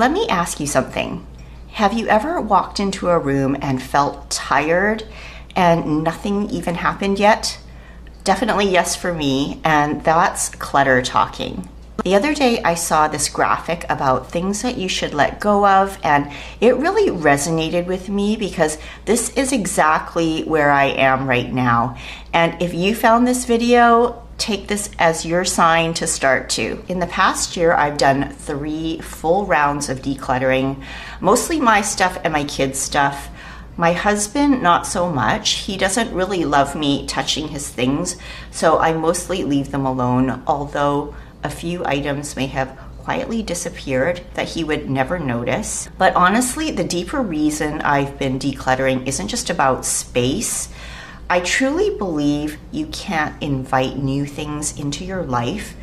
Let me ask you something. Have you ever walked into a room and felt tired and nothing even happened yet? Definitely yes for me, and that's clutter talking. The other day I saw this graphic about things that you should let go of, and it really resonated with me because this is exactly where I am right now. And if you found this video, take this as your sign to start too. In the past year, I've done 3 full rounds of decluttering, mostly my stuff and my kids' stuff. My husband, not so much. He doesn't really love me touching his things, so I mostly leave them alone, although a few items may have quietly disappeared that he would never notice. But honestly, the deeper reason I've been decluttering isn't just about space. I truly believe you can't invite new things into your life,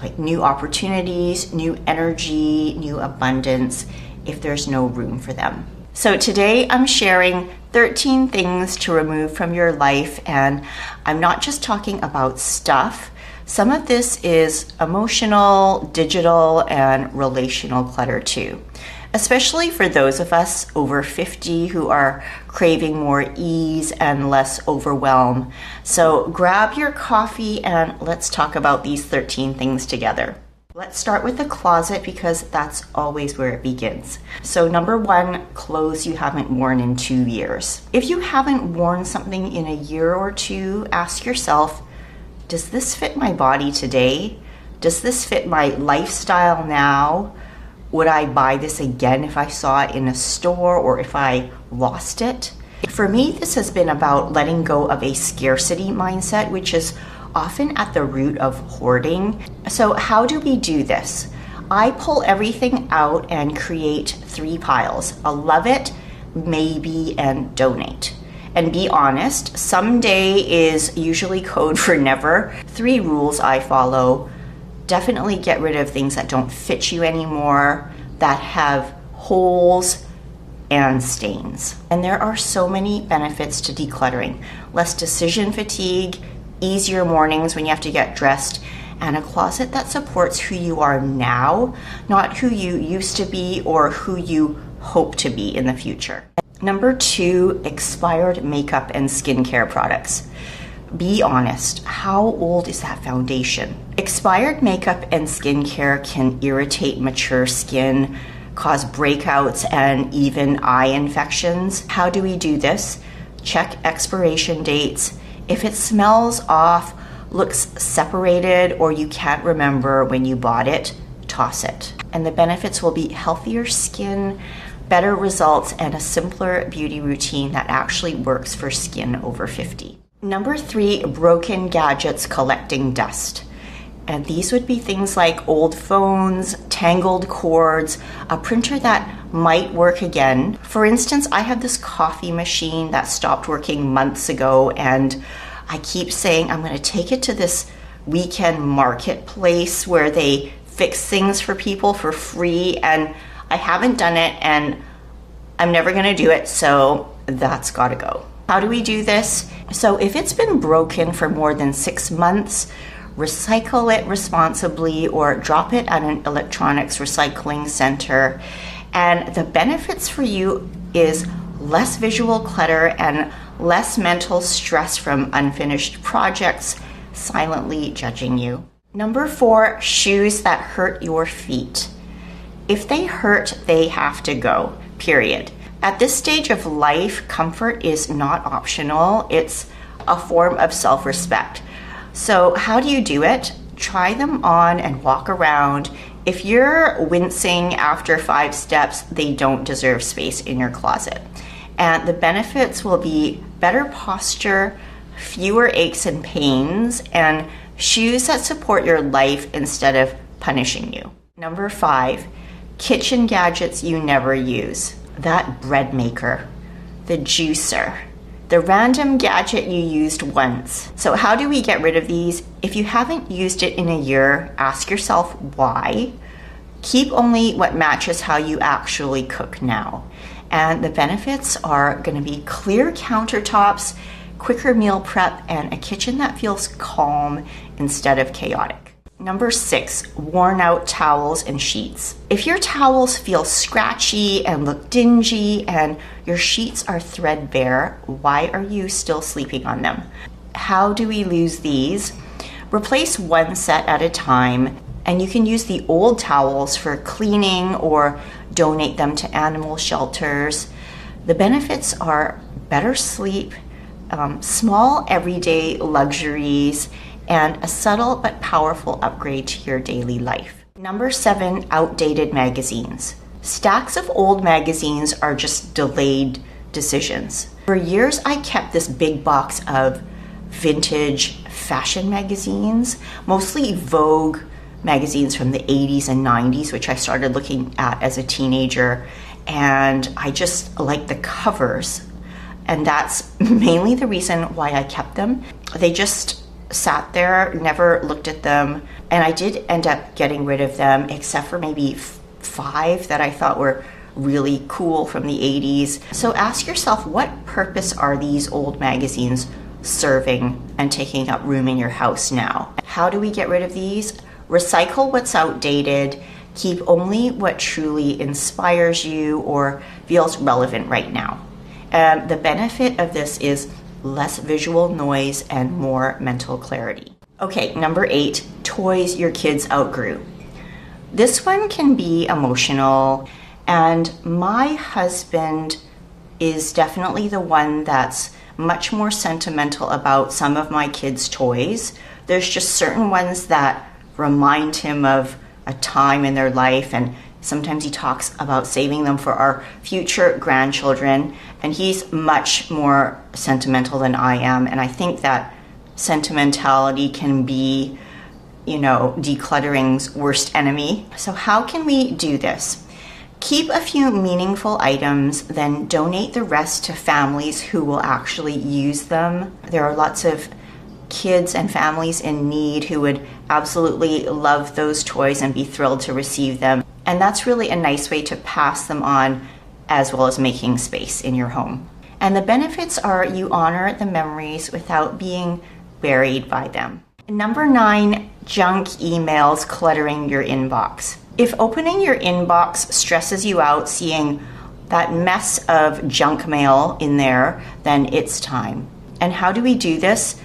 like new opportunities, new energy, new abundance, if there's no room for them. So today I'm sharing 13 things to remove from your life, and I'm not just talking about stuff. Some of this is emotional, digital, and relational clutter too, especially for those of us over 50 who are craving more ease and less overwhelm. So grab your coffee and let's talk about these 13 things together. Let's start with the closet because that's always where it begins. So number 1, clothes you haven't worn in 2 years. If you haven't worn something in a year or 2, ask yourself, does this fit my body today? Does this fit my lifestyle now? Would I buy this again if I saw it in a store or if I lost it? For me, this has been about letting go of a scarcity mindset, which is often at the root of hoarding. So how do we do this? I pull everything out and create 3 piles: a love it, maybe, and donate. And be honest, someday is usually code for never. 3 rules I follow. Definitely get rid of things that don't fit you anymore, that have holes and stains. And there are so many benefits to decluttering. Less decision fatigue, easier mornings when you have to get dressed, and a closet that supports who you are now, not who you used to be or who you hope to be in the future. Number 2, expired makeup and skincare products. Be honest, how old is that foundation? Expired makeup and skincare can irritate mature skin, cause breakouts, and even eye infections. How do we do this? Check expiration dates. If it smells off, looks separated, or you can't remember when you bought it, toss it. And the benefits will be healthier skin, better results, and a simpler beauty routine that actually works for skin over 50. Number 3, broken gadgets collecting dust. And these would be things like old phones, tangled cords, a printer that might work again. For instance, I have this coffee machine that stopped working months ago, and I keep saying I'm going to take it to this weekend marketplace where they fix things for people for free, and I haven't done it, and I'm never going to do it, so that's got to go. How do we do this? So if it's been broken for more than 6 months, recycle it responsibly or drop it at an electronics recycling center. And the benefits for you is less visual clutter and less mental stress from unfinished projects silently judging you. Number 4, shoes that hurt your feet. If they hurt, they have to go, period. At this stage of life, comfort is not optional. It's a form of self-respect. So how do you do it? Try them on and walk around. If you're wincing after 5 steps, they don't deserve space in your closet. And the benefits will be better posture, fewer aches and pains, and shoes that support your life instead of punishing you. Number 5, kitchen gadgets you never use. That bread maker, the juicer, the random gadget you used once. So how do we get rid of these? If you haven't used it in a year, ask yourself why. Keep only what matches how you actually cook now. And the benefits are going to be clear countertops, quicker meal prep, and a kitchen that feels calm instead of chaotic. Number 6, worn out towels and sheets. If your towels feel scratchy and look dingy and your sheets are threadbare, why are you still sleeping on them? How do we lose these? Replace one set at a time, and you can use the old towels for cleaning or donate them to animal shelters. The benefits are better sleep, small everyday luxuries, and a subtle but powerful upgrade to your daily life. Number 7, outdated magazines. Stacks of old magazines are just delayed decisions. For years, I kept this big box of vintage fashion magazines, mostly Vogue magazines from the 80s and 90s, which I started looking at as a teenager, and I just liked the covers. And that's mainly the reason why I kept them. They just sat there, never looked at them, and I did end up getting rid of them, except for maybe 5 that I thought were really cool from the 80s. So ask yourself, what purpose are these old magazines serving and taking up room in your house now? How do we get rid of these? Recycle what's outdated. Keep only what truly inspires you or feels relevant right now. The benefit of this is less visual noise and more mental clarity. Okay, number 8, toys your kids outgrew. This one can be emotional, and my husband is definitely the one that's much more sentimental about some of my kids' toys. There's just certain ones that remind him of a time in their life, and sometimes he talks about saving them for our future grandchildren, and he's much more sentimental than I am, and I think that sentimentality can be, decluttering's worst enemy. So how can we do this? Keep a few meaningful items, then donate the rest to families who will actually use them. There are lots of kids and families in need who would absolutely love those toys and be thrilled to receive them. And that's really a nice way to pass them on, as well as making space in your home. And the benefits are you honor the memories without being buried by them. Number 9, junk emails cluttering your inbox. If opening your inbox stresses you out seeing that mess of junk mail in there, then it's time. And how do we do this?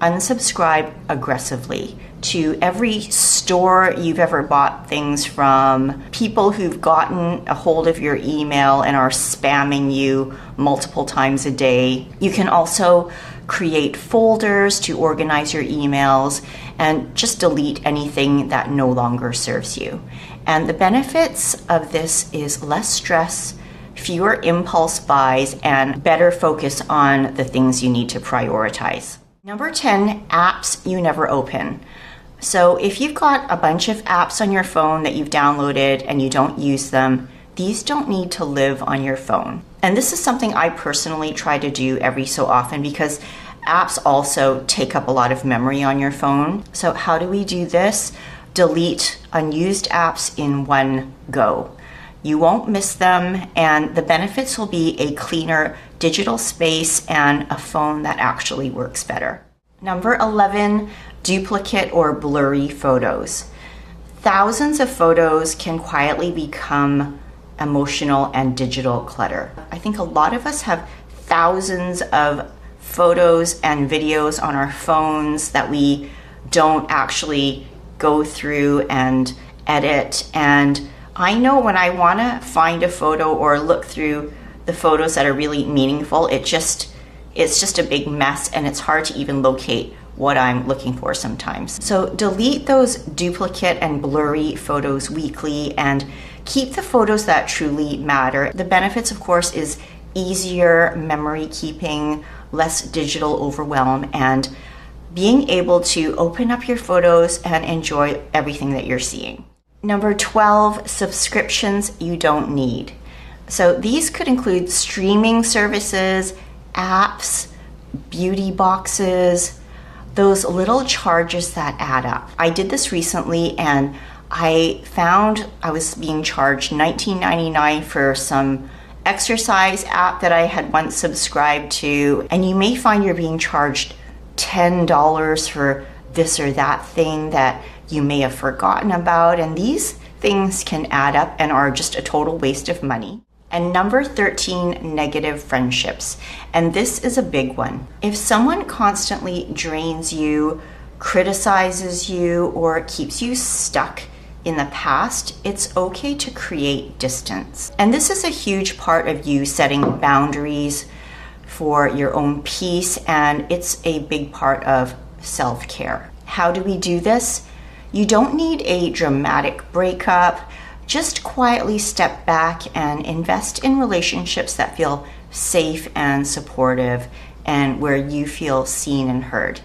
Unsubscribe aggressively to every store you've ever bought things from, people who've gotten a hold of your email and are spamming you multiple times a day. You can also create folders to organize your emails and just delete anything that no longer serves you. And the benefits of this is less stress, fewer impulse buys, and better focus on the things you need to prioritize. Number 10, apps you never open. So if you've got a bunch of apps on your phone that you've downloaded and you don't use them, these don't need to live on your phone. And this is something I personally try to do every so often because apps also take up a lot of memory on your phone. So how do we do this? Delete unused apps in one go. You won't miss them, and the benefits will be a cleaner digital space and a phone that actually works better. Number 11, duplicate or blurry photos. Thousands of photos can quietly become emotional and digital clutter. I think a lot of us have thousands of photos and videos on our phones that we don't actually go through and edit. And I know when I want to find a photo or look through the photos that are really meaningful, it's just a big mess, and it's hard to even locate what I'm looking for sometimes. So delete those duplicate and blurry photos weekly and keep the photos that truly matter. The benefits, of course, is easier memory keeping, less digital overwhelm, and being able to open up your photos and enjoy everything that you're seeing. Number 12, subscriptions you don't need. So these could include streaming services, apps, beauty boxes, those little charges that add up. I did this recently and I found I was being charged $19.99 for some exercise app that I had once subscribed to, and you may find you're being charged $10 for this or that thing that you may have forgotten about, and these things can add up and are just a total waste of money. And number 13, negative friendships. And this is a big one. If someone constantly drains you, criticizes you, or keeps you stuck in the past, it's okay to create distance. And this is a huge part of you setting boundaries for your own peace, and it's a big part of self-care. How do we do this? You don't need a dramatic breakup. Just quietly step back and invest in relationships that feel safe and supportive and where you feel seen and heard.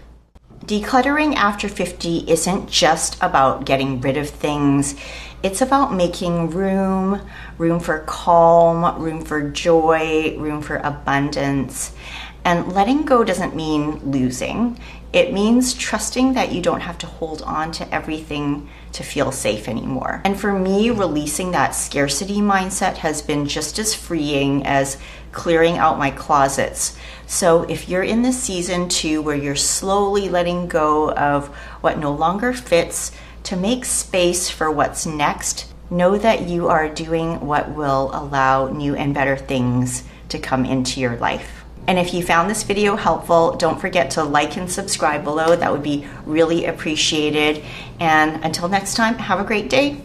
Decluttering after 50 isn't just about getting rid of things. It's about making room for calm, room for joy, room for abundance. And letting go doesn't mean losing. It means trusting that you don't have to hold on to everything to feel safe anymore. And for me, releasing that scarcity mindset has been just as freeing as clearing out my closets. So if you're in this season too, where you're slowly letting go of what no longer fits to make space for what's next, know that you are doing what will allow new and better things to come into your life. And if you found this video helpful, don't forget to like and subscribe below. That would be really appreciated. And until next time, have a great day.